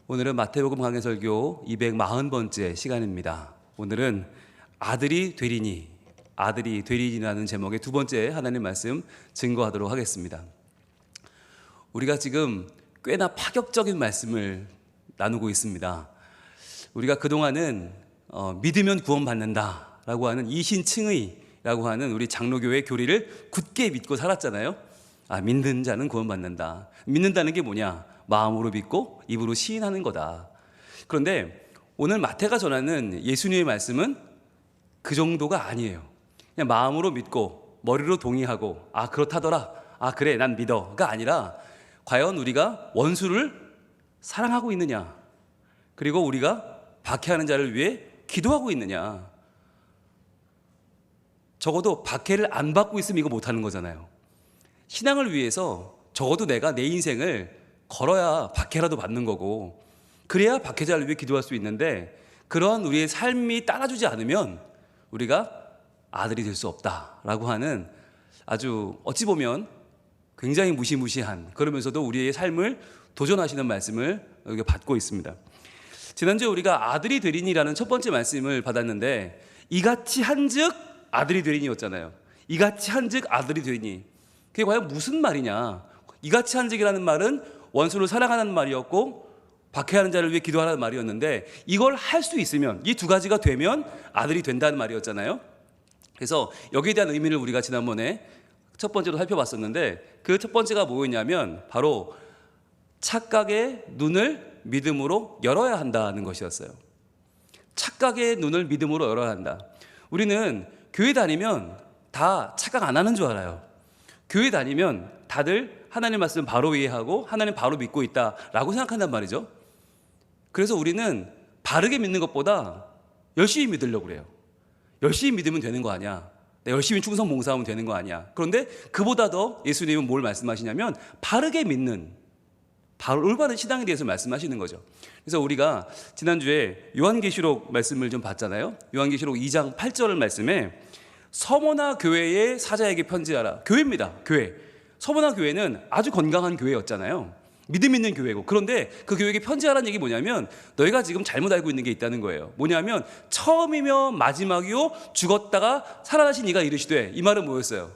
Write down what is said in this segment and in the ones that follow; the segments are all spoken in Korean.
오늘은 마태복음 강해설교 240번째 시간입니다. 오늘은 아들이 되리니라는 제목의 두 번째 하나님 말씀 증거하도록 하겠습니다. 우리가 지금 꽤나 파격적인 말씀을 나누고 있습니다. 우리가 그동안은 믿으면 구원받는다라고 하는 이신칭의라고 하는 우리 장로교의 교리를 굳게 믿고 살았잖아요. 믿는 자는 구원받는다. 믿는다는 게 뭐냐? 마음으로 믿고 입으로 시인하는 거다. 그런데 오늘 마태가 전하는 예수님의 말씀은 그 정도가 아니에요. 그냥 마음으로 믿고 머리로 동의하고 그렇다더라, 그래 난 믿어가 아니라 과연 우리가 원수를 사랑하고 있느냐, 그리고 우리가 박해하는 자를 위해 기도하고 있느냐. 적어도 박해를 안 받고 있으면 이거 못하는 거잖아요. 신앙을 위해서 적어도 내가 내 인생을 걸어야 박해라도 받는 거고, 그래야 박해자를 위해 기도할 수 있는데, 그러한 우리의 삶이 따라주지 않으면 우리가 아들이 될 수 없다라고 하는 아주 어찌 보면 굉장히 무시무시한, 그러면서도 우리의 삶을 도전하시는 말씀을 여기 받고 있습니다. 지난주에 우리가 아들이 되리니라는 첫 번째 말씀을 받았는데, 이같이 한즉 아들이 되리니였잖아요. 이같이 한즉 아들이 되리니, 그게 과연 무슨 말이냐? 이같이 한즉이라는 말은 원수를 사랑하는 말이었고 박해하는 자를 위해 기도하라는 말이었는데, 이걸 할 수 있으면, 이 두 가지가 되면 아들이 된다는 말이었잖아요. 그래서 여기에 대한 의미를 우리가 지난번에 첫 번째로 살펴봤었는데, 그 첫 번째가 뭐였냐면 바로 착각의 눈을 믿음으로 열어야 한다는 것이었어요. 착각의 눈을 믿음으로 열어야 한다. 우리는 교회 다니면 다 착각 안 하는 줄 알아요. 교회 다니면 다들 하나님 말씀 바로 이해하고 하나님 바로 믿고 있다라고 생각한단 말이죠. 그래서 우리는 바르게 믿는 것보다 열심히 믿으려고 그래요. 열심히 믿으면 되는 거 아니야, 열심히 충성 봉사하면 되는 거 아니야. 그런데 그보다 더 예수님은 뭘 말씀하시냐면 바르게 믿는, 바로 올바른 신앙에 대해서 말씀하시는 거죠. 그래서 우리가 지난주에 요한계시록 말씀을 좀 봤잖아요. 요한계시록 2장 8절 말씀에 서머나 교회의 사자에게 편지하라. 교회입니다. 교회. 서머나 교회는 아주 건강한 교회였잖아요. 믿음 있는 교회고. 그런데 그 교회에게 편지하라는 얘기 뭐냐면, 너희가 지금 잘못 알고 있는 게 있다는 거예요. 뭐냐면 처음이며 마지막이요 죽었다가 살아나신 이가 이르시되, 이 말은 뭐였어요?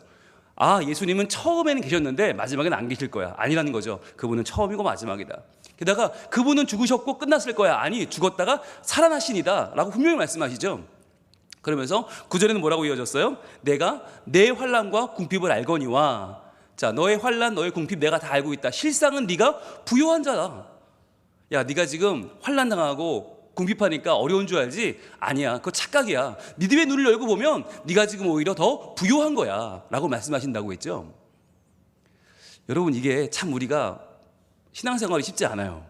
예수님은 처음에는 계셨는데 마지막에는 안 계실 거야. 아니라는 거죠. 그분은 처음이고 마지막이다. 게다가 그분은 죽으셨고 끝났을 거야. 아니, 죽었다가 살아나신이다 라고 분명히 말씀하시죠. 그러면서 9절에는 뭐라고 이어졌어요? 내가 내 환난과 궁핍을 알거니와, 자, 너의 환난, 너의 궁핍 내가 다 알고 있다. 실상은 네가 부요한 자다. 야, 네가 지금 환난 당하고 궁핍하니까 어려운 줄 알지? 아니야, 그거 착각이야. 믿음의 눈을 열고 보면 네가 지금 오히려 더 부요한 거야 라고 말씀하신다고 했죠. 여러분, 이게 참 우리가 신앙생활이 쉽지 않아요.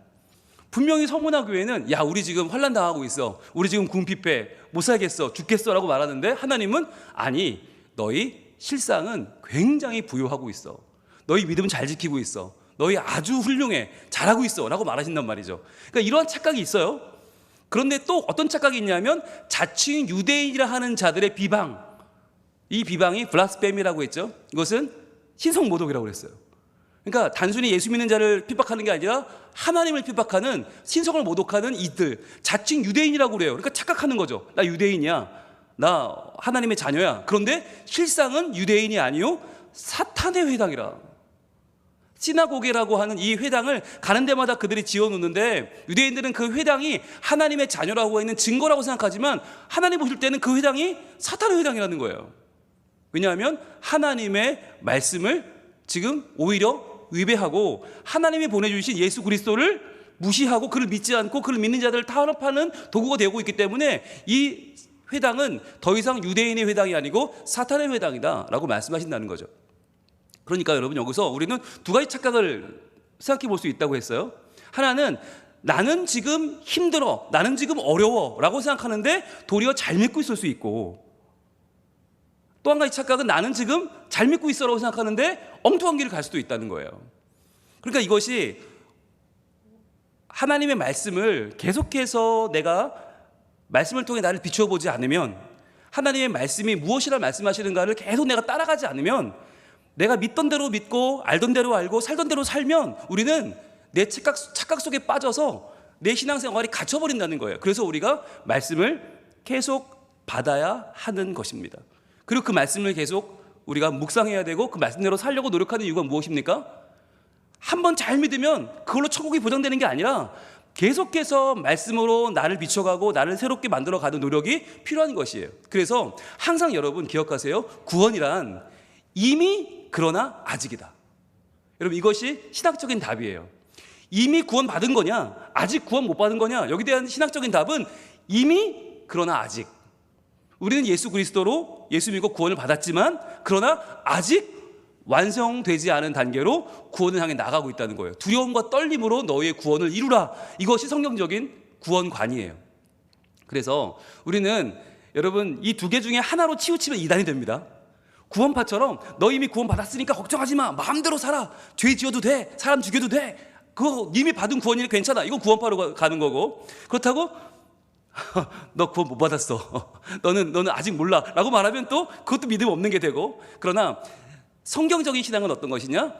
분명히 서머나 교회는 우리 지금 환난 당하고 있어, 우리 지금 궁핍해, 못 살겠어, 죽겠어 라고 말하는데, 하나님은 아니, 너희 실상은 굉장히 부유하고 있어, 너희 믿음 잘 지키고 있어, 너희 아주 훌륭해, 잘하고 있어 라고 말하신단 말이죠. 그러니까 이러한 착각이 있어요. 그런데 또 어떤 착각이 있냐면 자칭 유대인이라 하는 자들의 비방, 이 비방이 블라스페미라고 했죠. 이것은 신성모독이라고 그랬어요. 그러니까 단순히 예수 믿는 자를 핍박하는 게 아니라 하나님을 핍박하는, 신성을 모독하는 이들, 자칭 유대인이라고 그래요. 그러니까 착각하는 거죠. 나 유대인이야, 나 하나님의 자녀야. 그런데 실상은 유대인이 아니요 사탄의 회당이라. 시나고게라고 하는 이 회당을 가는 데마다 그들이 지어놓는데, 유대인들은 그 회당이 하나님의 자녀라고 있는 증거라고 생각하지만, 하나님 보실 때는 그 회당이 사탄의 회당이라는 거예요. 왜냐하면 하나님의 말씀을 지금 오히려 위배하고 하나님이 보내주신 예수 그리스도를 무시하고 그를 믿지 않고 그를 믿는 자들을 탄압하는 도구가 되고 있기 때문에, 이 회당은 더 이상 유대인의 회당이 아니고 사탄의 회당이다 라고 말씀하신다는 거죠. 그러니까 여러분, 여기서 우리는 두 가지 착각을 생각해 볼 수 있다고 했어요. 하나는 나는 지금 힘들어, 나는 지금 어려워 라고 생각하는데 도리어 잘 믿고 있을 수 있고, 또 한 가지 착각은 나는 지금 잘 믿고 있어 라고 생각하는데 엉뚱한 길을 갈 수도 있다는 거예요. 그러니까 이것이 하나님의 말씀을 계속해서 내가 말씀을 통해 나를 비추어 보지 않으면, 하나님의 말씀이 무엇이라 말씀하시는가를 계속 내가 따라가지 않으면, 내가 믿던 대로 믿고 알던 대로 알고 살던 대로 살면 우리는 내 착각 속에 빠져서 내 신앙생활이 갇혀버린다는 거예요. 그래서 우리가 말씀을 계속 받아야 하는 것입니다. 그리고 그 말씀을 계속 우리가 묵상해야 되고 그 말씀대로 살려고 노력하는 이유가 무엇입니까? 한번 잘 믿으면 그걸로 천국이 보장되는 게 아니라 계속해서 말씀으로 나를 비춰가고 나를 새롭게 만들어가는 노력이 필요한 것이에요. 그래서 항상 여러분 기억하세요. 구원이란 이미 그러나 아직이다. 여러분 이것이 신학적인 답이에요. 이미 구원 받은 거냐 아직 구원 못 받은 거냐, 여기에 대한 신학적인 답은 이미 그러나 아직. 우리는 예수 그리스도로 예수 믿고 구원을 받았지만 그러나 아직 완성되지 않은 단계로 구원을 향해 나가고 있다는 거예요. 두려움과 떨림으로 너희의 구원을 이루라. 이것이 성경적인 구원관이에요. 그래서 우리는 여러분 이 두 개 중에 하나로 치우치면 이단이 됩니다. 구원파처럼 너 이미 구원 받았으니까 걱정하지 마, 마음대로 살아, 죄 지어도 돼, 사람 죽여도 돼, 그거 이미 받은 구원이니 괜찮아, 이거 구원파로 가는 거고, 그렇다고 너 구원 못 받았어, 너는 아직 몰라 라고 말하면 또 그것도 믿음 없는 게 되고. 그러나 성경적인 신앙은 어떤 것이냐?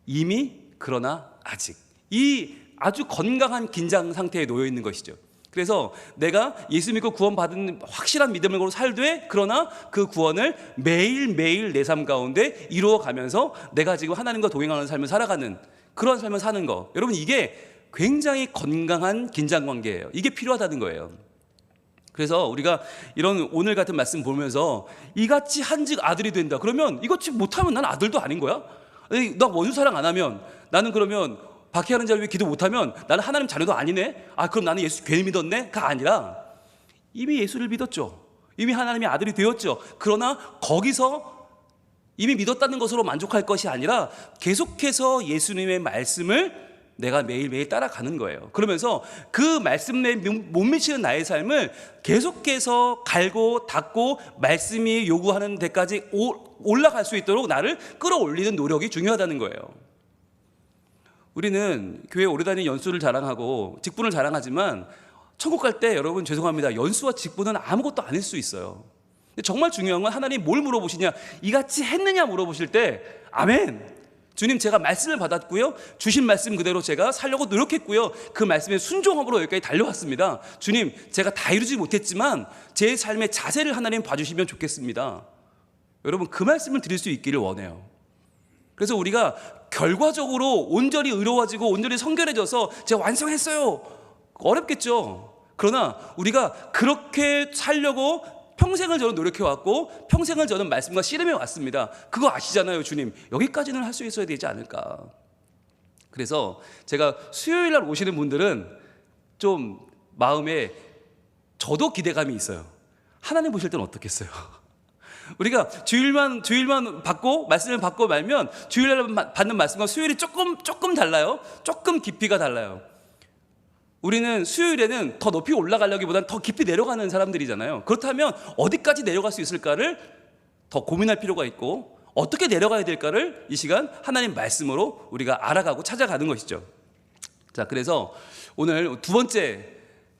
이미 그러나 아직. 이 아주 건강한 긴장 상태에 놓여 있는 것이죠. 그래서 내가 예수 믿고 구원받은 확실한 믿음으로 살되 그러나 그 구원을 매일매일 내 삶 가운데 이루어가면서 내가 지금 하나님과 동행하는 삶을 살아가는 그런 삶을 사는 거, 여러분 이게 굉장히 건강한 긴장관계예요. 이게 필요하다는 거예요. 그래서 우리가 이런 오늘 같은 말씀 보면서 이같이 한즉 아들이 된다 그러면 이같이 못하면 난 아들도 아닌 거야? 나 원수 사랑 안 하면, 나는 그러면 박해하는 자를 위해 기도 못하면 나는 하나님 자녀도 아니네? 아 그럼 나는 예수 괜히 믿었네? 가 아니라 이미 예수를 믿었죠. 이미 하나님의 아들이 되었죠. 그러나 거기서 이미 믿었다는 것으로 만족할 것이 아니라 계속해서 예수님의 말씀을 내가 매일매일 따라가는 거예요. 그러면서 그 말씀에 못 미치는 나의 삶을 계속해서 갈고 닦고 말씀이 요구하는 데까지 올라갈 수 있도록 나를 끌어올리는 노력이 중요하다는 거예요. 우리는 교회 오래 다니는 연수를 자랑하고 직분을 자랑하지만 천국 갈 때 여러분 죄송합니다, 연수와 직분은 아무것도 아닐 수 있어요. 근데 정말 중요한 건 하나님 뭘 물어보시냐, 이같이 했느냐 물어보실 때 아멘, 주님 제가 말씀을 받았고요, 주신 말씀 그대로 제가 살려고 노력했고요, 그 말씀에 순종함으로 여기까지 달려왔습니다. 주님 제가 다 이루지 못했지만 제 삶의 자세를 하나님 봐주시면 좋겠습니다. 여러분 그 말씀을 드릴 수 있기를 원해요. 그래서 우리가 결과적으로 온전히 의로워지고 온전히 성결해져서 제가 완성했어요, 어렵겠죠. 그러나 우리가 그렇게 살려고 평생을 저는 노력해왔고 평생을 저는 말씀과 씨름해왔습니다. 그거 아시잖아요. 주님 여기까지는 할 수 있어야 되지 않을까. 그래서 제가 수요일날 오시는 분들은 좀 마음에 저도 기대감이 있어요. 하나님 보실 때는 어떻겠어요? 우리가 주일만 받고 말씀을 받고 말면 주일날 받는 말씀과 수요일이 조금 달라요. 조금 깊이가 달라요. 우리는 수요일에는 더 높이 올라가려기보다는 더 깊이 내려가는 사람들이잖아요. 그렇다면 어디까지 내려갈 수 있을까를 더 고민할 필요가 있고, 어떻게 내려가야 될까를 이 시간 하나님 말씀으로 우리가 알아가고 찾아가는 것이죠. 자, 그래서 오늘 두 번째,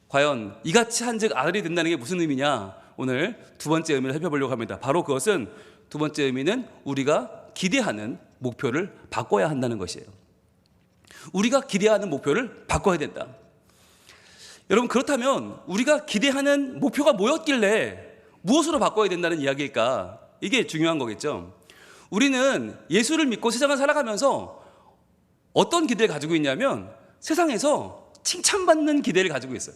과연 이같이 한즉 아들이 된다는 게 무슨 의미냐, 오늘 두 번째 의미를 살펴보려고 합니다. 바로 그것은, 두 번째 의미는 우리가 기대하는 목표를 바꿔야 한다는 것이에요. 우리가 기대하는 목표를 바꿔야 된다. 여러분 그렇다면 우리가 기대하는 목표가 뭐였길래 무엇으로 바꿔야 된다는 이야기일까? 이게 중요한 거겠죠. 우리는 예수를 믿고 세상을 살아가면서 어떤 기대를 가지고 있냐면 세상에서 칭찬받는 기대를 가지고 있어요.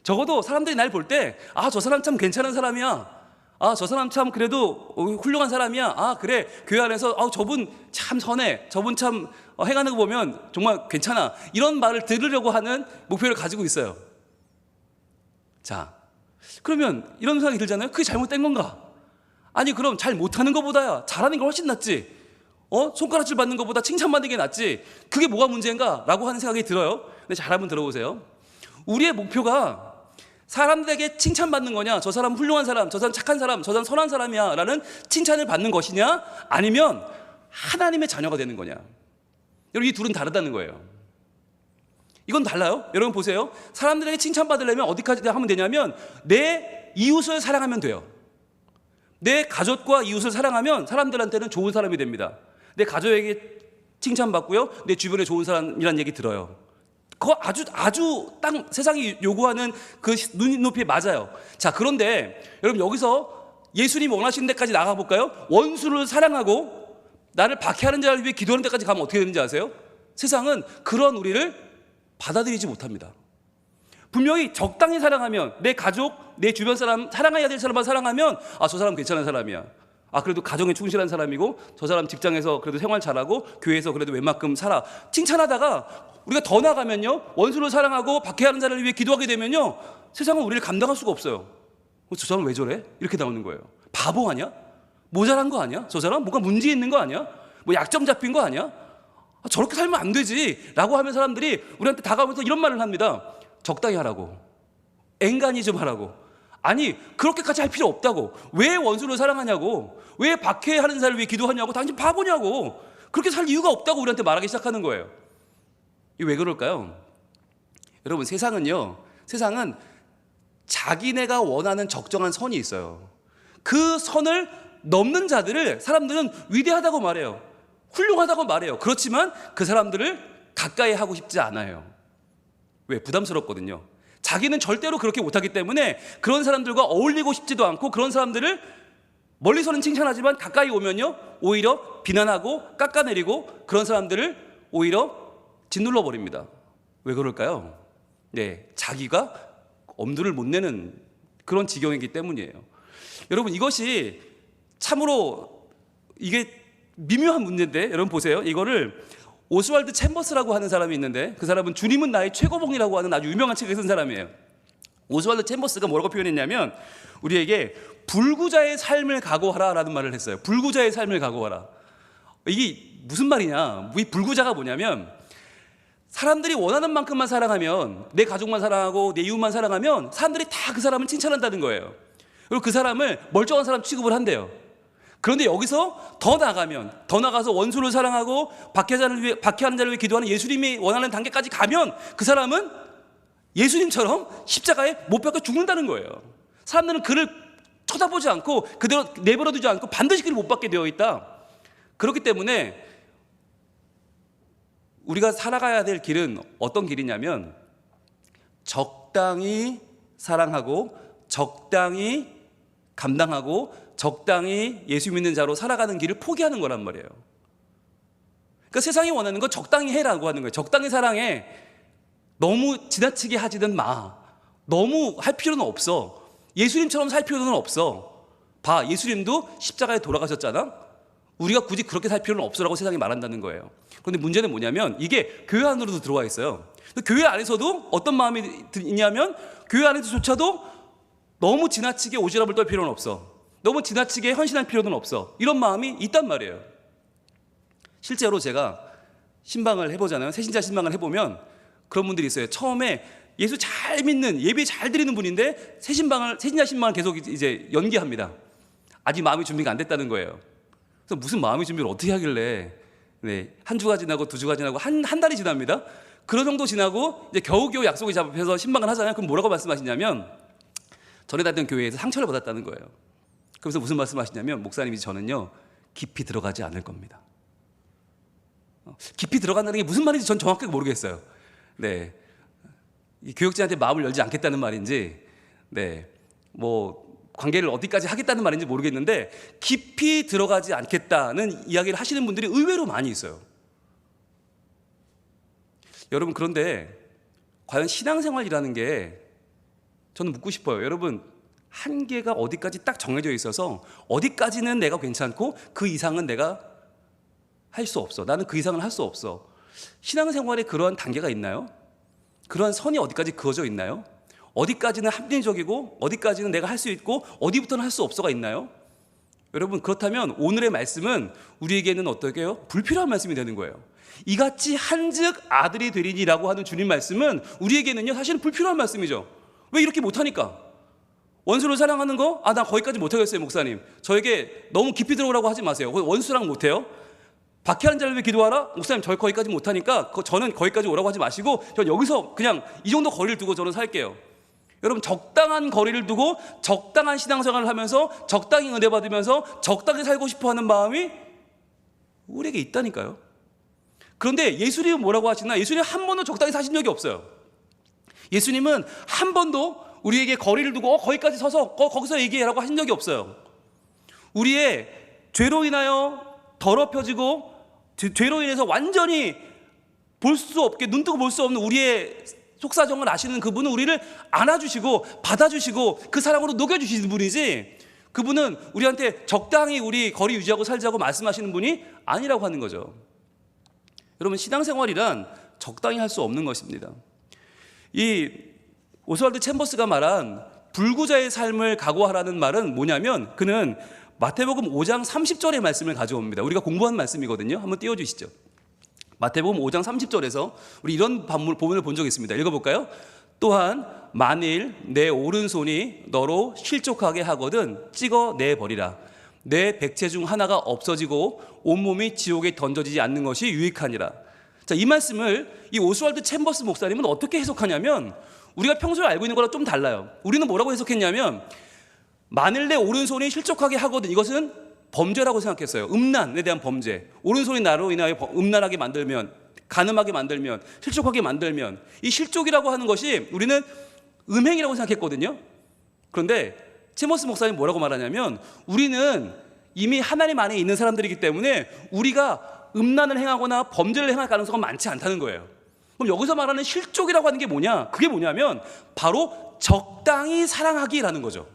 적어도 사람들이 날 볼 때 아, 저 사람 참 괜찮은 사람이야, 아, 저 사람 참 그래도 훌륭한 사람이야, 아, 그래, 교회 안에서 아, 저분 참 선해, 저분 참 행하는 거 보면 정말 괜찮아, 이런 말을 들으려고 하는 목표를 가지고 있어요. 자, 그러면 이런 생각이 들잖아요. 그게 잘못된 건가? 아니 그럼 잘 못하는 것보다야 잘하는 게 훨씬 낫지, 손가락질 받는 것보다 칭찬받는 게 낫지, 그게 뭐가 문제인가? 라고 하는 생각이 들어요. 근데 잘 한번 들어보세요. 우리의 목표가 사람들에게 칭찬받는 거냐, 저 사람 훌륭한 사람, 저 사람 착한 사람, 저 사람 선한 사람이야 라는 칭찬을 받는 것이냐, 아니면 하나님의 자녀가 되는 거냐. 여러분 이 둘은 다르다는 거예요. 이건 달라요. 여러분 보세요. 사람들에게 칭찬받으려면 어디까지 하면 되냐면 내 이웃을 사랑하면 돼요. 내 가족과 이웃을 사랑하면 사람들한테는 좋은 사람이 됩니다. 내 가족에게 칭찬받고요, 내 주변에 좋은 사람이라는 얘기 들어요. 그거 아주 딱 세상이 요구하는 그 눈높이에 맞아요. 자, 그런데 여러분 여기서 예수님이 원하시는 데까지 나가 볼까요? 원수를 사랑하고 나를 박해하는 자를 위해 기도하는 데까지 가면 어떻게 되는지 아세요? 세상은 그런 우리를 받아들이지 못합니다. 분명히 적당히 사랑하면, 내 가족, 내 주변 사람, 사랑해야 될 사람만 사랑하면, 아, 저 사람 괜찮은 사람이야. 아, 그래도 가정에 충실한 사람이고, 저 사람 직장에서 그래도 생활 잘하고, 교회에서 그래도 웬만큼 살아. 칭찬하다가 우리가 더 나가면요, 원수를 사랑하고 박해하는 자를 위해 기도하게 되면요, 세상은 우리를 감당할 수가 없어요. 저 사람 왜 저래? 이렇게 나오는 거예요. 바보 아니야? 모자란 거 아니야? 저 사람 뭔가 문제 있는 거 아니야? 뭐 약점 잡힌 거 아니야? 아, 저렇게 살면 안 되지 라고 하면 사람들이 우리한테 다가오면서 이런 말을 합니다. 적당히 하라고, 앵간히 좀 하라고. 아니, 그렇게까지 할 필요 없다고. 왜 원수를 사랑하냐고, 왜 박해하는 사람을 위해 기도하냐고. 당신 바보냐고. 그렇게 살 이유가 없다고 우리한테 말하기 시작하는 거예요. 이게 왜 그럴까요? 여러분, 세상은 자기네가 원하는 적정한 선이 있어요. 그 선을 넘는 자들을 사람들은 위대하다고 말해요. 훌륭하다고 말해요. 그렇지만 그 사람들을 가까이 하고 싶지 않아요. 왜? 부담스럽거든요. 자기는 절대로 그렇게 못하기 때문에 그런 사람들과 어울리고 싶지도 않고, 그런 사람들을 멀리서는 칭찬하지만 가까이 오면요, 오히려 비난하고 깎아내리고 그런 사람들을 오히려 짓눌러 버립니다. 왜 그럴까요? 네, 자기가 엄두를 못 내는 그런 지경이기 때문이에요. 여러분, 이것이 참으로 이게 미묘한 문제인데, 여러분 보세요. 이거를 오스왈드 챔버스라고 하는 사람이 있는데, 그 사람은 주님은 나의 최고봉이라고 하는 아주 유명한 책을 쓴 사람이에요. 오스왈드 챔버스가 뭐라고 표현했냐면, 우리에게 불구자의 삶을 각오하라 라는 말을 했어요. 불구자의 삶을 각오하라. 이게 무슨 말이냐, 이 불구자가 뭐냐면, 사람들이 원하는 만큼만 사랑하면, 내 가족만 사랑하고 내 이웃만 사랑하면 사람들이 다 그 사람을 칭찬한다는 거예요. 그리고 그 사람을 멀쩡한 사람 취급을 한대요. 그런데 여기서 더 나가서 원수를 사랑하고 박해하는 자를 위해 기도하는 예수님이 원하는 단계까지 가면 그 사람은 예수님처럼 십자가에 못 박혀 죽는다는 거예요. 사람들은 그를 쳐다보지 않고 그대로 내버려두지 않고 반드시 그를 못 받게 되어 있다. 그렇기 때문에 우리가 살아가야 될 길은 어떤 길이냐면, 적당히 사랑하고 적당히 감당하고 적당히 예수 믿는 자로 살아가는 길을 포기하는 거란 말이에요. 그러니까 세상이 원하는 건 적당히 해라고 하는 거예요. 적당히 사랑해. 너무 지나치게 하지는 마. 너무 할 필요는 없어. 예수님처럼 살 필요는 없어. 봐, 예수님도 십자가에 돌아가셨잖아. 우리가 굳이 그렇게 살 필요는 없어라고 세상이 말한다는 거예요. 그런데 문제는 뭐냐면, 이게 교회 안으로도 들어와 있어요. 교회 안에서도 어떤 마음이 있냐면, 교회 안에서조차도 너무 지나치게 오지랖을 떨 필요는 없어. 너무 지나치게 헌신할 필요는 없어. 이런 마음이 있단 말이에요. 실제로 제가 신방을 해보잖아요. 새신자 신방을 해보면 그런 분들이 있어요. 처음에 예수 잘 믿는, 예배 잘 드리는 분인데 새신자 신방을 계속 이제 연기합니다. 아직 마음의 준비가 안 됐다는 거예요. 그래서 무슨 마음의 준비를 어떻게 하길래, 네, 한 주가 지나고 두 주가 지나고 한 달이 지납니다. 그런 정도 지나고 이제 겨우겨우 약속이 잡혀서 신방을 하잖아요. 그럼 뭐라고 말씀하시냐면, 전에 다녔던 교회에서 상처를 받았다는 거예요. 그래서 무슨 말씀하시냐면, 목사님이 저는요 깊이 들어가지 않을 겁니다. 깊이 들어간다는 게 무슨 말인지 전 정확하게 모르겠어요. 네, 이 교역자한테 마음을 열지 않겠다는 말인지, 네, 뭐 관계를 어디까지 하겠다는 말인지 모르겠는데, 깊이 들어가지 않겠다는 이야기를 하시는 분들이 의외로 많이 있어요. 여러분, 그런데 과연 신앙생활이라는 게, 저는 묻고 싶어요. 여러분, 한계가 어디까지 딱 정해져 있어서 어디까지는 내가 괜찮고 그 이상은 내가 할 수 없어. 나는 그 이상은 할 수 없어. 신앙생활에 그러한 단계가 있나요? 그러한 선이 어디까지 그어져 있나요? 어디까지는 합리적이고 어디까지는 내가 할 수 있고 어디부터는 할 수 없어가 있나요? 여러분, 그렇다면 오늘의 말씀은 우리에게는 어떻게 해요? 불필요한 말씀이 되는 거예요. 이같이 한즉 아들이 되리니라고 하는 주님 말씀은 우리에게는요 사실은 불필요한 말씀이죠. 왜? 이렇게 못하니까. 원수를 사랑하는 거? 아, 나 거기까지 못하겠어요, 목사님. 저에게 너무 깊이 들어오라고 하지 마세요. 원수랑 못해요. 박해하는 자를 위해 기도하라? 목사님, 저 거기까지 못하니까 저는 거기까지 오라고 하지 마시고 전 여기서 그냥 이 정도 거리를 두고 저는 살게요. 여러분, 적당한 거리를 두고 적당한 신앙생활을 하면서 적당히 은혜 받으면서 적당히 살고 싶어하는 마음이 우리에게 있다니까요. 그런데 예수님은 뭐라고 하시나? 예수님은 한 번도 적당히 사신 적이 없어요. 예수님은 한 번도 우리에게 거리를 두고 거기까지 서서 거기서 얘기하라고 하신 적이 없어요. 우리의 죄로 인하여 더럽혀지고 죄로 인해서 완전히 볼 수 없게, 눈 뜨고 볼 수 없는 우리의 속사정을 아시는 그분은 우리를 안아주시고 받아주시고 그 사랑으로 녹여주시는 분이지, 그분은 우리한테 적당히 우리 거리 유지하고 살자고 말씀하시는 분이 아니라고 하는 거죠. 여러분, 신앙생활이란 적당히 할 수 없는 것입니다. 이 오스왈드 챔버스가 말한 불구자의 삶을 각오하라는 말은 뭐냐면, 그는 마태복음 5장 30절의 말씀을 가져옵니다. 우리가 공부한 말씀이거든요. 한번 띄워주시죠. 마태복음 5장 30절에서 우리 이런 본문을 본 적이 있습니다. 읽어볼까요? 또한 만일 내 오른손이 너로 실족하게 하거든 찍어내버리라. 내 백체 중 하나가 없어지고 온몸이 지옥에 던져지지 않는 것이 유익하니라. 자, 이 말씀을 이 오스왈드 챔버스 목사님은 어떻게 해석하냐면, 우리가 평소에 알고 있는 거랑 좀 달라요. 우리는 뭐라고 해석했냐면, 만일 내 오른손이 실족하게 하거든, 이것은 범죄라고 생각했어요. 음란에 대한 범죄. 오른손이 나로 인하여 음란하게 만들면, 간음하게 만들면, 실족하게 만들면, 이 실족이라고 하는 것이 우리는 음행이라고 생각했거든요. 그런데 챔버스 목사님 뭐라고 말하냐면, 우리는 이미 하나님 안에 있는 사람들이기 때문에 우리가 음란을 행하거나 범죄를 행할 가능성은 많지 않다는 거예요. 그럼 여기서 말하는 실족이라고 하는 게 뭐냐? 그게 뭐냐면 바로 적당히 사랑하기라는 거죠.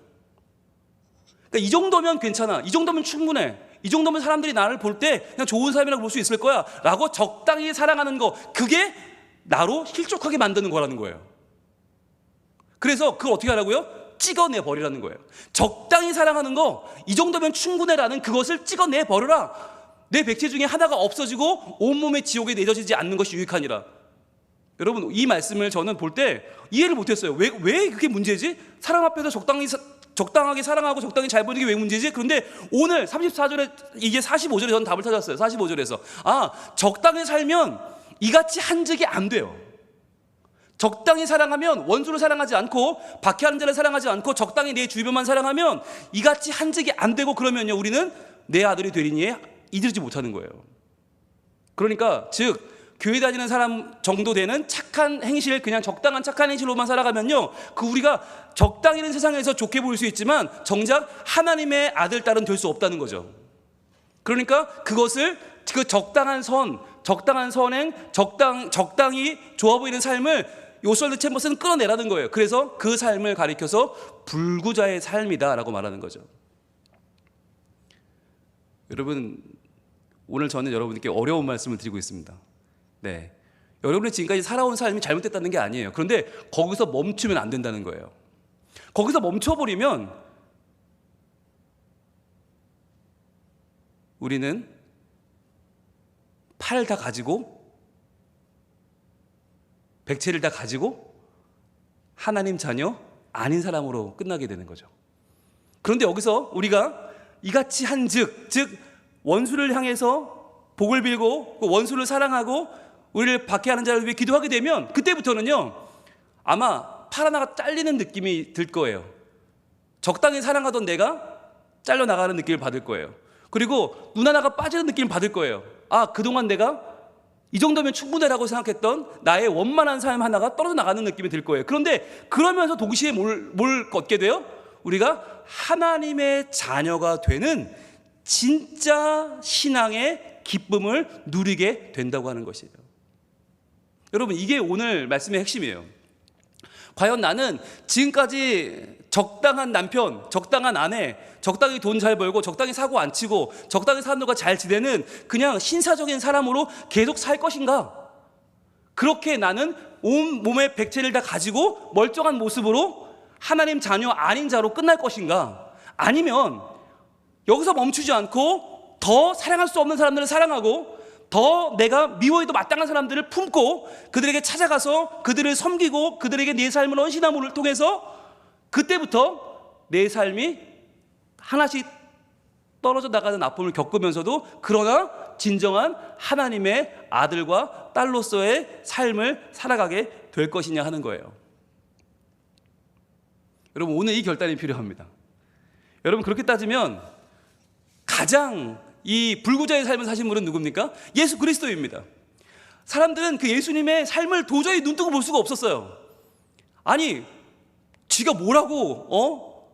그러니까 이 정도면 괜찮아, 이 정도면 충분해, 이 정도면 사람들이 나를 볼 때 그냥 좋은 사람이라고 볼 수 있을 거야 라고 적당히 사랑하는 거, 그게 나로 실족하게 만드는 거라는 거예요. 그래서 그걸 어떻게 하라고요? 찍어내버리라는 거예요. 적당히 사랑하는 거, 이 정도면 충분해라는 그것을 찍어내버려라. 내 백체 중에 하나가 없어지고 온몸의 지옥에 내려지지 않는 것이 유익하니라. 여러분, 이 말씀을 저는 볼 때 이해를 못했어요. 왜 그게 문제지? 사람 앞에서 적당하게 사랑하고 적당히 잘 보는 게 왜 문제지? 그런데 오늘 34절에, 이게 45절에 저는 답을 찾았어요. 45절에서 적당히 살면 이같이 한적이 안 돼요. 적당히 사랑하면, 원수를 사랑하지 않고 박해하는 자를 사랑하지 않고 적당히 내 주변만 사랑하면 이같이 한적이 안 되고, 그러면요 우리는 내 아들이 되리니에 이르지 못하는 거예요. 그러니까 즉 교회 다니는 사람 정도 되는 착한 행실, 그냥 적당한 착한 행실로만 살아가면요, 그 우리가 적당히는 세상에서 좋게 보일 수 있지만 정작 하나님의 아들 딸은 될 수 없다는 거죠. 그러니까 그것을, 그 적당한 선, 적당한 선행, 적당히 좋아 보이는 삶을 오스왈드 챔버스는 끌어내라는 거예요. 그래서 그 삶을 가리켜서 불구자의 삶이다라고 말하는 거죠. 여러분, 오늘 저는 여러분께 어려운 말씀을 드리고 있습니다. 네, 여러분이 지금까지 살아온 삶이 잘못됐다는 게 아니에요. 그런데 거기서 멈추면 안 된다는 거예요. 거기서 멈춰버리면 우리는 팔 다 가지고, 백체를 다 가지고 하나님 자녀 아닌 사람으로 끝나게 되는 거죠. 그런데 여기서 우리가 이같이 한즉, 즉 원수를 향해서 복을 빌고 그 원수를 사랑하고 우리를 박해하는 자를 위해 기도하게 되면, 그때부터는요 아마 팔 하나가 잘리는 느낌이 들 거예요. 적당히 사랑하던 내가 잘려나가는 느낌을 받을 거예요. 그리고 눈 하나가 빠지는 느낌을 받을 거예요. 그동안 내가 이 정도면 충분해라고 생각했던 나의 원만한 삶 하나가 떨어져 나가는 느낌이 들 거예요. 그런데 그러면서 동시에 뭘 얻게 돼요? 우리가 하나님의 자녀가 되는 진짜 신앙의 기쁨을 누리게 된다고 하는 것이에요. 여러분, 이게 오늘 말씀의 핵심이에요. 과연 나는 지금까지 적당한 남편, 적당한 아내, 적당히 돈 잘 벌고 적당히 사고 안 치고 적당히 사람들과 잘 지내는 그냥 신사적인 사람으로 계속 살 것인가? 그렇게 나는 온 몸의 백체를 다 가지고 멀쩡한 모습으로 하나님 자녀 아닌 자로 끝날 것인가? 아니면 여기서 멈추지 않고 더 사랑할 수 없는 사람들을 사랑하고 더 내가 미워해도 마땅한 사람들을 품고 그들에게 찾아가서 그들을 섬기고 그들에게 내 삶을 헌신함을 통해서 그때부터 내 삶이 하나씩 떨어져 나가는 아픔을 겪으면서도 그러나 진정한 하나님의 아들과 딸로서의 삶을 살아가게 될 것이냐 하는 거예요. 여러분, 오늘 이 결단이 필요합니다. 여러분, 그렇게 따지면 가장 이 불구자의 삶을 사신 분은 누굽니까? 예수 그리스도입니다. 사람들은 그 예수님의 삶을 도저히 눈뜨고 볼 수가 없었어요. 아니, 쥐가 뭐라고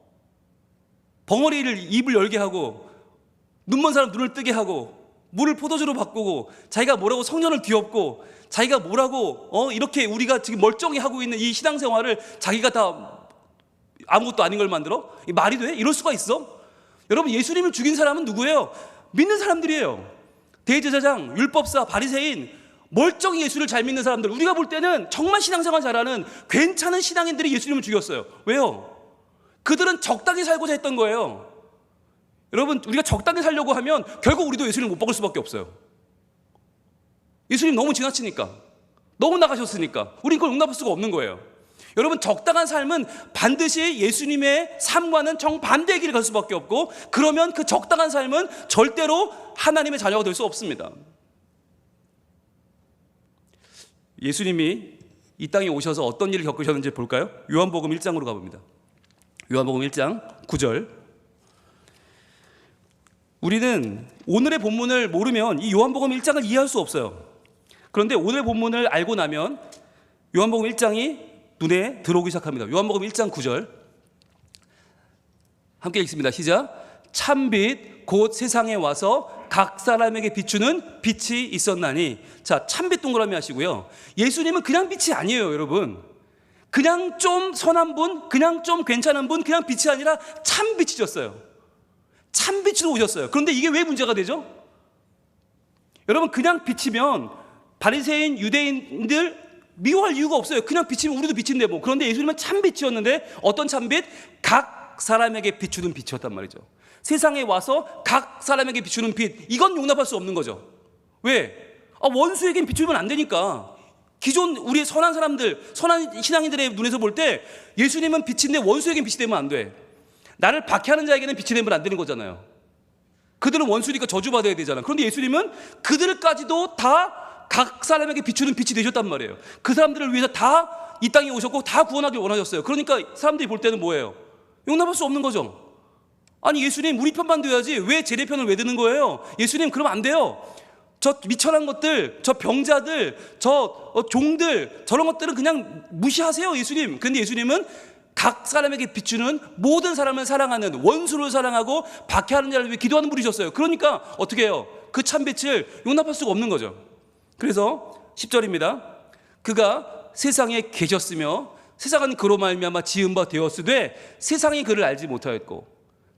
벙어리를 입을 열게 하고 눈먼 사람 눈을 뜨게 하고 물을 포도주로 바꾸고 자기가 뭐라고 성전을 뒤엎고 자기가 뭐라고 이렇게 우리가 지금 멀쩡히 하고 있는 이 신앙생활을 자기가 다 아무것도 아닌 걸 만들어? 이 말이 돼? 이럴 수가 있어? 여러분, 예수님을 죽인 사람은 누구예요? 믿는 사람들이에요. 대제사장, 율법사, 바리새인, 멀쩡히 예수를 잘 믿는 사람들, 우리가 볼 때는 정말 신앙생활 잘하는 괜찮은 신앙인들이 예수님을 죽였어요. 왜요? 그들은 적당히 살고자 했던 거예요. 여러분, 우리가 적당히 살려고 하면 결국 우리도 예수님을 못 박을 수밖에 없어요. 예수님 너무 지나치니까, 너무 나가셨으니까 우린 그걸 용납할 수가 없는 거예요. 여러분, 적당한 삶은 반드시 예수님의 삶과는 정반대의 길을 갈 수밖에 없고, 그러면 그 적당한 삶은 절대로 하나님의 자녀가 될 수 없습니다. 예수님이 이 땅에 오셔서 어떤 일을 겪으셨는지 볼까요? 요한복음 1장으로 가봅니다. 요한복음 1장 9절. 우리는 오늘의 본문을 모르면 이 요한복음 1장을 이해할 수 없어요. 그런데 오늘 본문을 알고 나면 요한복음 1장이 눈에 들어오기 시작합니다. 요한복음 1장 9절 함께 읽습니다. 시작. 참빛 곧 세상에 와서 각 사람에게 비추는 빛이 있었나니. 자, 참빛 동그라미 하시고요. 예수님은 그냥 빛이 아니에요, 여러분. 그냥 좀 선한 분, 그냥 좀 괜찮은 분, 그냥 빛이 아니라 참빛이셨어요. 참빛으로 오셨어요. 그런데 이게 왜 문제가 되죠? 여러분, 그냥 빛이면 바리새인, 유대인들 미워할 이유가 없어요. 그냥 빛이면 우리도 빛인데 뭐. 그런데 예수님은 참빛이었는데 어떤 참빛? 각 사람에게 비추는 빛이었단 말이죠. 세상에 와서 각 사람에게 비추는 빛, 이건 용납할 수 없는 거죠. 왜? 원수에겐 비추면 안 되니까. 기존 우리의 선한 사람들, 선한 신앙인들의 눈에서 볼 때 예수님은 빛인데 원수에겐 빛이 되면 안 돼. 나를 박해하는 자에게는 빛이 되면 안 되는 거잖아요. 그들은 원수니까 저주받아야 되잖아요. 그런데 예수님은 그들까지도 다 각 사람에게 비추는 빛이 되셨단 말이에요. 그 사람들을 위해서 다 이 땅에 오셨고 다 구원하길 원하셨어요. 그러니까 사람들이 볼 때는 뭐예요? 용납할 수 없는 거죠. 아니, 예수님 우리 편만 돼야지 왜 제 편을 왜 드는 거예요? 예수님 그러면 안 돼요. 저 미천한 것들, 저 병자들, 저 종들, 저런 것들은 그냥 무시하세요, 예수님. 근데 예수님은 각 사람에게 비추는 모든 사람을 사랑하는, 원수를 사랑하고 박해하는 자를 위해 기도하는 분이셨어요. 그러니까 어떻게 해요? 그 참빛을 용납할 수가 없는 거죠. 그래서 10절입니다. 그가 세상에 계셨으며 세상은 그로 말미암아 지은 바 되었으되 세상이 그를 알지 못하였고.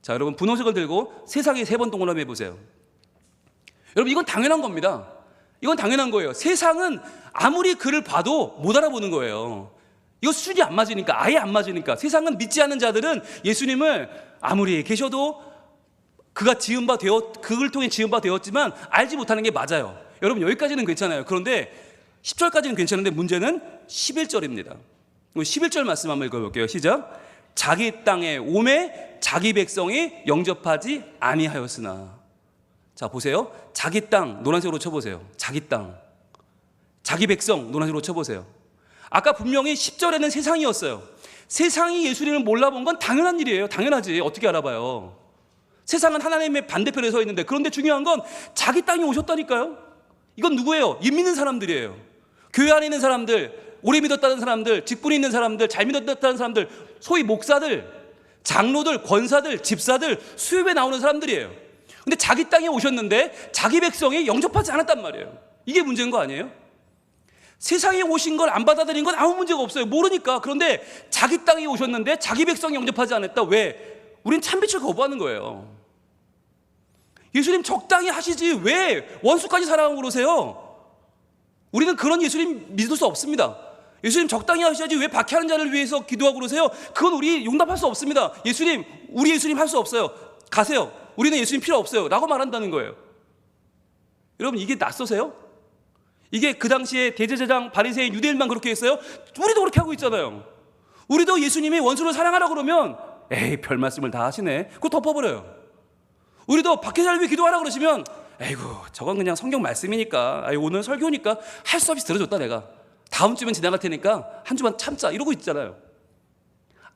자, 여러분, 분홍색을 들고 세상에 3번 동그라미 해보세요. 여러분, 이건 당연한 겁니다. 이건 당연한 거예요. 세상은 아무리 그를 봐도 못 알아보는 거예요. 이거 수준이 안 맞으니까, 아예 안 맞으니까. 세상은 믿지 않는 자들은 예수님을 아무리 계셔도 그가 그를 통해 지은 바 되었지만 알지 못하는 게 맞아요. 여러분, 여기까지는 괜찮아요. 그런데 10절까지는 괜찮은데 문제는 11절입니다. 11절 말씀 한번 읽어볼게요. 시작. 자기 땅에 오매 자기 백성이 영접하지 아니하였으나. 자, 보세요. 자기 땅 노란색으로 쳐보세요. 자기 땅, 자기 백성 노란색으로 쳐보세요. 아까 분명히 10절에는 세상이었어요. 세상이 예수님을 몰라본 건 당연한 일이에요. 당연하지. 어떻게 알아봐요? 세상은 하나님의 반대편에 서 있는데. 그런데 중요한 건 자기 땅에 오셨다니까요. 이건 누구예요? 믿는 사람들이에요. 교회 안에 있는 사람들, 오래 믿었다는 사람들, 직분이 있는 사람들, 잘 믿었다는 사람들, 소위 목사들, 장로들, 권사들, 집사들, 수협에 나오는 사람들이에요. 근데 자기 땅에 오셨는데 자기 백성이 영접하지 않았단 말이에요. 이게 문제인 거 아니에요? 세상에 오신 걸 안 받아들인 건 아무 문제가 없어요. 모르니까. 그런데 자기 땅에 오셨는데 자기 백성이 영접하지 않았다. 왜? 우린 참빛을 거부하는 거예요. 예수님 적당히 하시지 왜 원수까지 사랑하고 그러세요? 우리는 그런 예수님 믿을 수 없습니다. 예수님 적당히 하셔야지 왜 박해하는 자를 위해서 기도하고 그러세요? 그건 우리 용납할 수 없습니다. 예수님, 우리 예수님 할 수 없어요. 가세요. 우리는 예수님 필요 없어요. 라고 말한다는 거예요. 여러분, 이게 낯서세요? 이게 그 당시에 대제사장, 바리새인, 유대인만 그렇게 했어요? 우리도 그렇게 하고 있잖아요. 우리도 예수님이 원수를 사랑하라고 그러면 에이, 별 말씀을 다 하시네. 그거 덮어버려요. 우리도 박해자를 위해 기도하라고 그러시면 에이구, 저건 그냥 성경 말씀이니까, 오늘 설교니까 할 수 없이 들어줬다 내가. 다음 주면 지나갈 테니까 한 주만 참자, 이러고 있잖아요.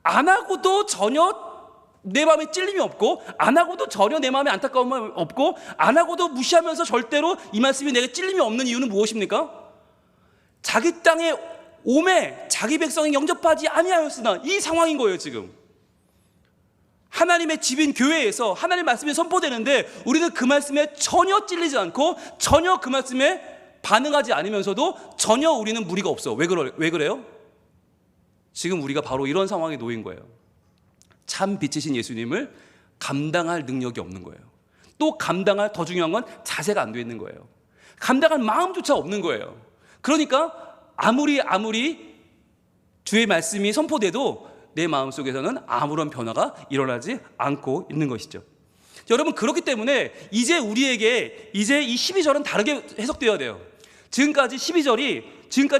안 하고도 전혀 내 마음에 찔림이 없고, 안 하고도 전혀 내 마음에 안타까움이 없고, 안 하고도 무시하면서 절대로 이 말씀이 내게 찔림이 없는 이유는 무엇입니까? 자기 땅에 오매 자기 백성이 영접하지 아니하였으나, 이 상황인 거예요. 지금 하나님의 집인 교회에서 하나님의 말씀이 선포되는데 우리는 그 말씀에 전혀 찔리지 않고 전혀 그 말씀에 반응하지 않으면서도 전혀 우리는 무리가 없어. 왜 그래요? 지금 우리가 바로 이런 상황에 놓인 거예요. 참 빛이신 예수님을 감당할 능력이 없는 거예요. 또 감당할, 더 중요한 건 자세가 안 돼 있는 거예요. 감당할 마음조차 없는 거예요. 그러니까 아무리 주의 말씀이 선포돼도 내 마음속에서는 아무런 변화가 일어나지 않고 있는 것이죠. 여러분, 그렇기 때문에 이제 우리에게 이제 이 12절은 다르게 해석되어야 돼요. 지금까지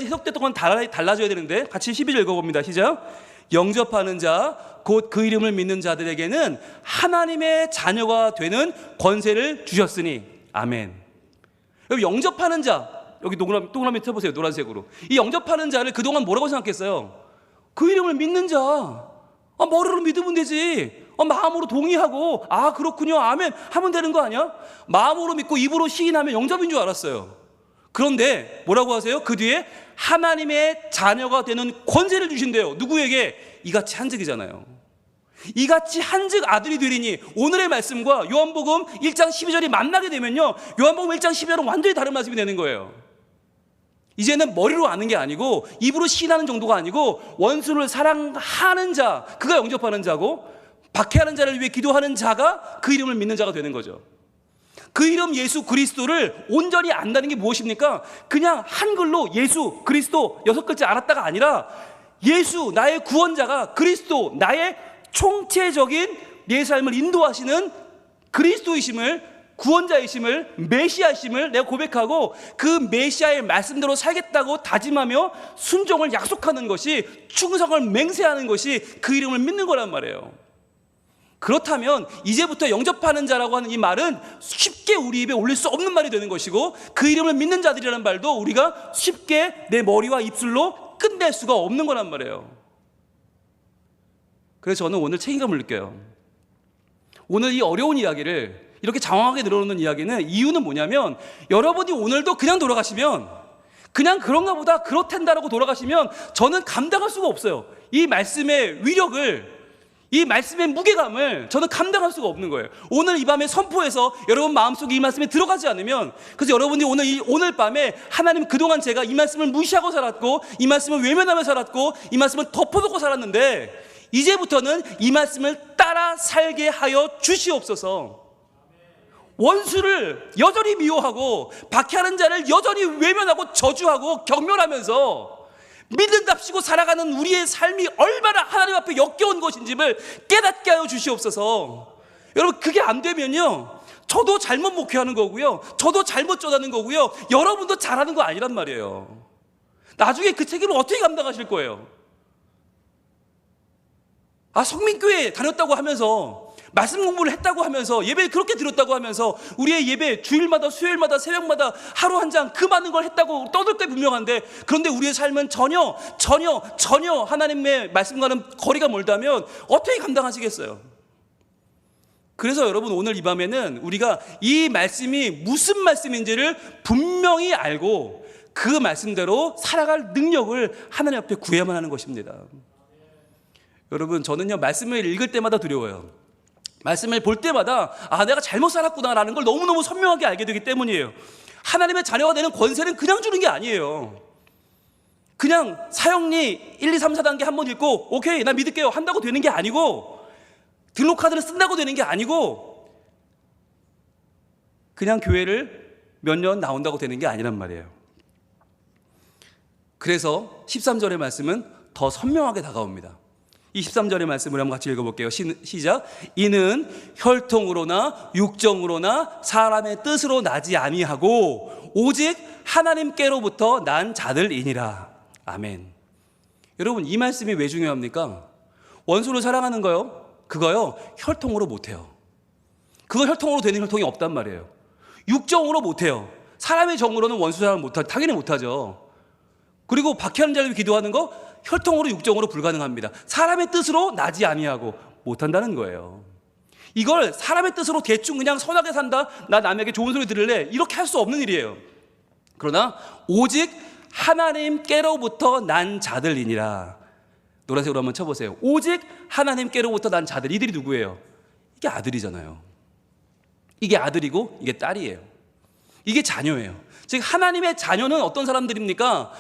해석됐던 건 달라져야 되는데, 같이 12절 읽어봅니다. 시작. 영접하는 자 곧 그 이름을 믿는 자들에게는 하나님의 자녀가 되는 권세를 주셨으니. 아멘. 여기 영접하는 자, 여기 동그라미 쳐보세요. 노란색으로. 이 영접하는 자를 그동안 뭐라고 생각했어요? 그 이름을 믿는 자. 머리로 믿으면 되지. 마음으로 동의하고 그렇군요, 아멘 하면 되는 거 아니야? 마음으로 믿고 입으로 시인하면 영접인 줄 알았어요. 그런데 뭐라고 하세요? 그 뒤에 하나님의 자녀가 되는 권세를 주신대요. 누구에게? 이같이 한즉이잖아요. 이같이 한즉 아들이 되리니. 오늘의 말씀과 요한복음 1장 12절이 만나게 되면요, 요한복음 1장 12절은 완전히 다른 말씀이 되는 거예요. 이제는 머리로 아는 게 아니고 입으로 시인하는 정도가 아니고 원수를 사랑하는 자, 그가 영접하는 자고, 박해하는 자를 위해 기도하는 자가 그 이름을 믿는 자가 되는 거죠. 그 이름 예수 그리스도를 온전히 안다는 게 무엇입니까? 그냥 한글로 예수 그리스도 6글자 알았다가 아니라, 예수 나의 구원자가, 그리스도 나의 총체적인 내 삶을 인도하시는 그리스도이심을, 구원자이심을, 메시아이심을 내가 고백하고 그 메시아의 말씀대로 살겠다고 다짐하며 순종을 약속하는 것이, 충성을 맹세하는 것이 그 이름을 믿는 거란 말이에요. 그렇다면 이제부터 영접하는 자라고 하는 이 말은 쉽게 우리 입에 올릴 수 없는 말이 되는 것이고, 그 이름을 믿는 자들이라는 말도 우리가 쉽게 내 머리와 입술로 끝낼 수가 없는 거란 말이에요. 그래서 저는 오늘 책임감을 느껴요. 오늘 이 어려운 이야기를 이렇게 장황하게 늘어놓는 이야기는, 이유는 뭐냐면, 여러분이 오늘도 그냥 돌아가시면, 그냥 그런가 보다, 그렇단다라고 돌아가시면 저는 감당할 수가 없어요. 이 말씀의 위력을, 이 말씀의 무게감을 저는 감당할 수가 없는 거예요. 오늘 이 밤에 선포해서 여러분 마음속에 이 말씀에 들어가지 않으면, 그래서 여러분이 오늘 밤에 하나님, 그동안 제가 이 말씀을 무시하고 살았고, 이 말씀을 외면하며 살았고, 이 말씀을 덮어두고 살았는데, 이제부터는 이 말씀을 따라 살게 하여 주시옵소서. 원수를 여전히 미워하고 박해하는 자를 여전히 외면하고 저주하고 경멸하면서 믿는답시고 살아가는 우리의 삶이 얼마나 하나님 앞에 역겨운 것인지를 깨닫게 하여 주시옵소서. 여러분, 그게 안 되면요, 저도 잘못 목회하는 거고요, 저도 잘못 전하는 거고요, 여러분도 잘하는 거 아니란 말이에요. 나중에 그 책임을 어떻게 감당하실 거예요? 성민교회 다녔다고 하면서, 말씀 공부를 했다고 하면서, 예배를 그렇게 드렸다고 하면서, 우리의 예배 주일마다, 수요일마다, 새벽마다 하루 한 장, 그 많은 걸 했다고 떠들 때 분명한데, 그런데 우리의 삶은 전혀 하나님의 말씀과는 거리가 멀다면 어떻게 감당하시겠어요? 그래서 여러분, 오늘 이 밤에는 우리가 이 말씀이 무슨 말씀인지를 분명히 알고 그 말씀대로 살아갈 능력을 하나님 앞에 구해야만 하는 것입니다. 여러분, 저는요, 말씀을 읽을 때마다 두려워요. 말씀을 볼 때마다 내가 잘못 살았구나라는 걸 너무너무 선명하게 알게 되기 때문이에요. 하나님의 자녀가 되는 권세는 그냥 주는 게 아니에요. 그냥 사형리 1, 2, 3, 4단계 한번 읽고 오케이 나 믿을게요 한다고 되는 게 아니고, 등록카드를 쓴다고 되는 게 아니고, 그냥 교회를 몇 년 나온다고 되는 게 아니란 말이에요. 그래서 13절의 말씀은 더 선명하게 다가옵니다. 이 13절의 말씀을 한번 같이 읽어볼게요. 시작. 이는 혈통으로나 육정으로나 사람의 뜻으로 나지 아니하고 오직 하나님께로부터 난 자들이니라. 아멘. 여러분, 이 말씀이 왜 중요합니까? 원수를 사랑하는 거요, 그거요, 혈통으로 못해요. 그거 혈통으로 되는 혈통이 없단 말이에요. 육정으로 못해요. 사람의 정으로는 원수 사랑 못하죠. 당연히 못하죠. 그리고 박해하는 자를 기도하는 거 혈통으로 육정으로 불가능합니다. 사람의 뜻으로 나지 아니하고 못한다는 거예요. 이걸 사람의 뜻으로 대충 그냥 선하게 산다, 나 남에게 좋은 소리 들을래, 이렇게 할 수 없는 일이에요. 그러나 오직 하나님께로부터 난 자들이니라. 노란색으로 한번 쳐보세요. 오직 하나님께로부터 난 자들. 이들이 누구예요? 이게 아들이잖아요. 이게 아들이고 이게 딸이에요. 이게 자녀예요. 즉 하나님의 자녀는 어떤 사람들입니까?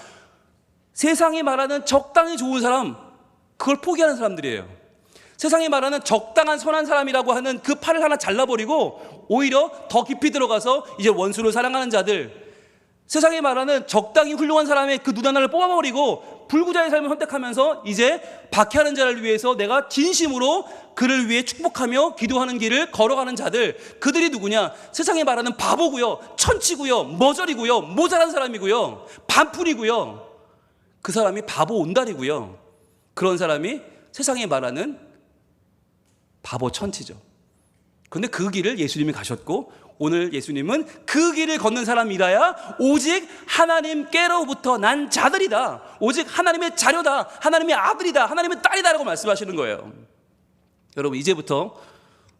세상이 말하는 적당히 좋은 사람, 그걸 포기하는 사람들이에요. 세상이 말하는 적당한 선한 사람이라고 하는 그 팔을 하나 잘라버리고 오히려 더 깊이 들어가서 이제 원수를 사랑하는 자들, 세상이 말하는 적당히 훌륭한 사람의 그 눈 하나를 뽑아버리고 불구자의 삶을 선택하면서 이제 박해하는 자를 위해서 내가 진심으로 그를 위해 축복하며 기도하는 길을 걸어가는 자들, 그들이 누구냐? 세상이 말하는 바보고요, 천치고요, 머저리고요, 모자란 사람이고요, 반푼이고요, 그 사람이 바보 온달이고요, 그런 사람이 세상에 말하는 바보 천치죠. 그런데 그 길을 예수님이 가셨고 오늘 예수님은 그 길을 걷는 사람이라야 오직 하나님께로부터 난 자들이다, 오직 하나님의 자녀다, 하나님의 아들이다, 하나님의 딸이다 라고 말씀하시는 거예요. 여러분, 이제부터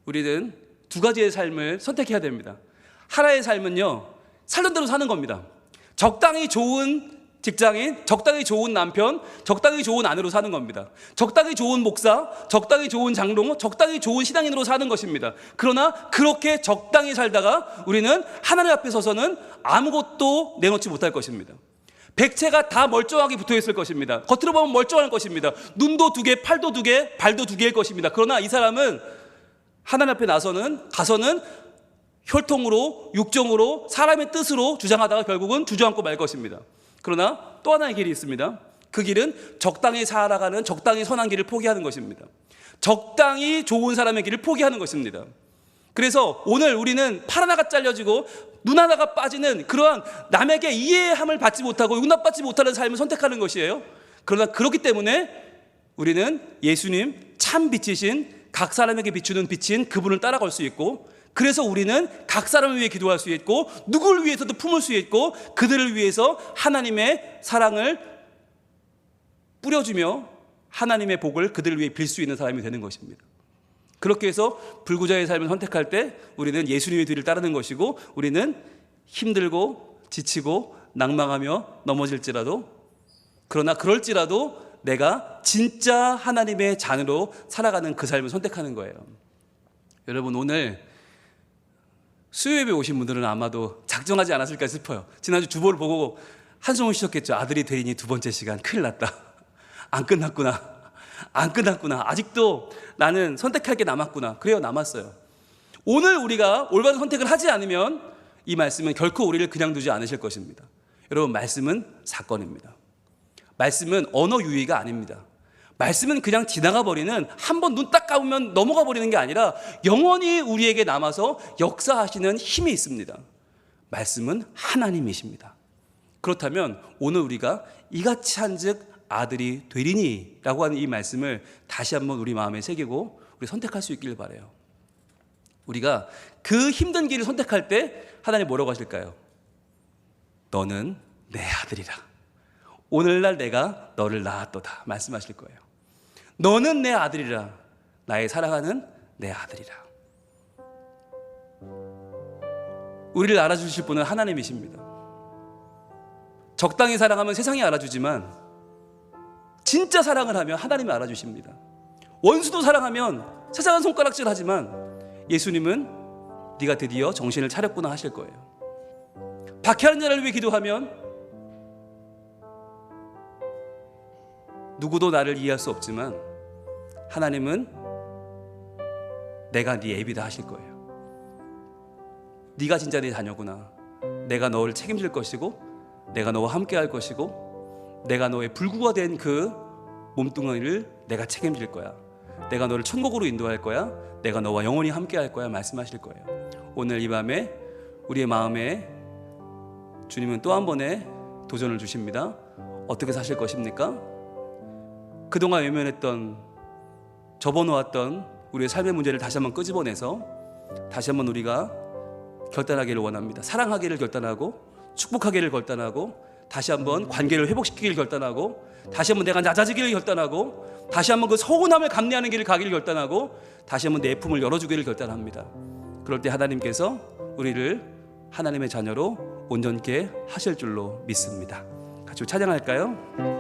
우리는 두 가지의 삶을 선택해야 됩니다. 하나의 삶은요, 살던 대로 사는 겁니다. 적당히 좋은 직장인, 적당히 좋은 남편, 적당히 좋은 아내로 사는 겁니다. 적당히 좋은 목사, 적당히 좋은 장로, 적당히 좋은 신앙인으로 사는 것입니다. 그러나 그렇게 적당히 살다가 우리는 하나님 앞에 서서는 아무것도 내놓지 못할 것입니다. 백체가 다 멀쩡하게 붙어있을 것입니다. 겉으로 보면 멀쩡할 것입니다. 눈도 2개, 팔도 2개, 발도 2개일 것입니다. 그러나 이 사람은 하나님 앞에 가서는 혈통으로, 육정으로, 사람의 뜻으로 주장하다가 결국은 주저앉고 말 것입니다. 그러나 또 하나의 길이 있습니다. 그 길은 적당히 살아가는, 적당히 선한 길을 포기하는 것입니다. 적당히 좋은 사람의 길을 포기하는 것입니다. 그래서 오늘 우리는 팔 하나가 잘려지고 눈 하나가 빠지는 그러한 남에게 이해함을 받지 못하고 용납받지 못하는 삶을 선택하는 것이에요. 그러나 그렇기 때문에 우리는 예수님 참 빛이신, 각 사람에게 비추는 빛인 그분을 따라갈 수 있고, 그래서 우리는 각 사람을 위해 기도할 수 있고 누구를 위해서도 품을 수 있고 그들을 위해서 하나님의 사랑을 뿌려주며 하나님의 복을 그들을 위해 빌 수 있는 사람이 되는 것입니다. 그렇게 해서 불구자의 삶을 선택할 때 우리는 예수님의 뒤를 따르는 것이고, 우리는 힘들고 지치고 낭망하며 넘어질지라도, 그러나 그럴지라도 내가 진짜 하나님의 자녀로 살아가는 그 삶을 선택하는 거예요. 여러분, 오늘 수요예배 오신 분들은 아마도 작정하지 않았을까 싶어요. 지난주 주보를 보고 한숨을 쉬셨겠죠. 아들이 되리니 2번째 시간, 큰일 났다. 안 끝났구나. 아직도 나는 선택할 게 남았구나. 그래요, 남았어요. 오늘 우리가 올바른 선택을 하지 않으면 이 말씀은 결코 우리를 그냥 두지 않으실 것입니다. 여러분, 말씀은 사건입니다. 말씀은 언어 유희가 아닙니다. 말씀은 그냥 지나가 버리는, 한번 눈 딱 감으면 넘어가 버리는 게 아니라 영원히 우리에게 남아서 역사하시는 힘이 있습니다. 말씀은 하나님이십니다. 그렇다면 오늘 우리가 이같이 한즉 아들이 되리니 라고 하는 이 말씀을 다시 한번 우리 마음에 새기고 우리 선택할 수 있기를 바라요. 우리가 그 힘든 길을 선택할 때 하나님 뭐라고 하실까요? 너는 내 아들이라. 오늘날 내가 너를 낳았도다 말씀하실 거예요. 너는 내 아들이라. 나의 사랑하는 내 아들이라. 우리를 알아주실 분은 하나님이십니다. 적당히 사랑하면 세상이 알아주지만 진짜 사랑을 하면 하나님이 알아주십니다. 원수도 사랑하면 세상은 손가락질 하지만 예수님은 네가 드디어 정신을 차렸구나 하실 거예요. 박해하는 자를 위해 기도하면 누구도 나를 이해할 수 없지만 하나님은 내가 네 애비다 하실 거예요. 네가 진짜 내 자녀구나. 내가 너를 책임질 것이고 내가 너와 함께 할 것이고 내가 너의 불구가 된 그 몸뚱아리를 내가 책임질 거야. 내가 너를 천국으로 인도할 거야. 내가 너와 영원히 함께 할 거야 말씀하실 거예요. 오늘 이 밤에 우리의 마음에 주님은 또 한 번의 도전을 주십니다. 어떻게 사실 것입니까? 그동안 외면했던, 접어놓았던 우리의 삶의 문제를 다시 한번 끄집어내서 다시 한번 우리가 결단하기를 원합니다. 사랑하기를 결단하고 축복하기를 결단하고 다시 한번 관계를 회복시키기를 결단하고 다시 한번 내가 낮아지기를 결단하고 다시 한번 그 서운함을 감내하는 길을 가기를 결단하고 다시 한번 내 품을 열어주기를 결단합니다. 그럴 때 하나님께서 우리를 하나님의 자녀로 온전케 하실 줄로 믿습니다. 같이 찬양할까요?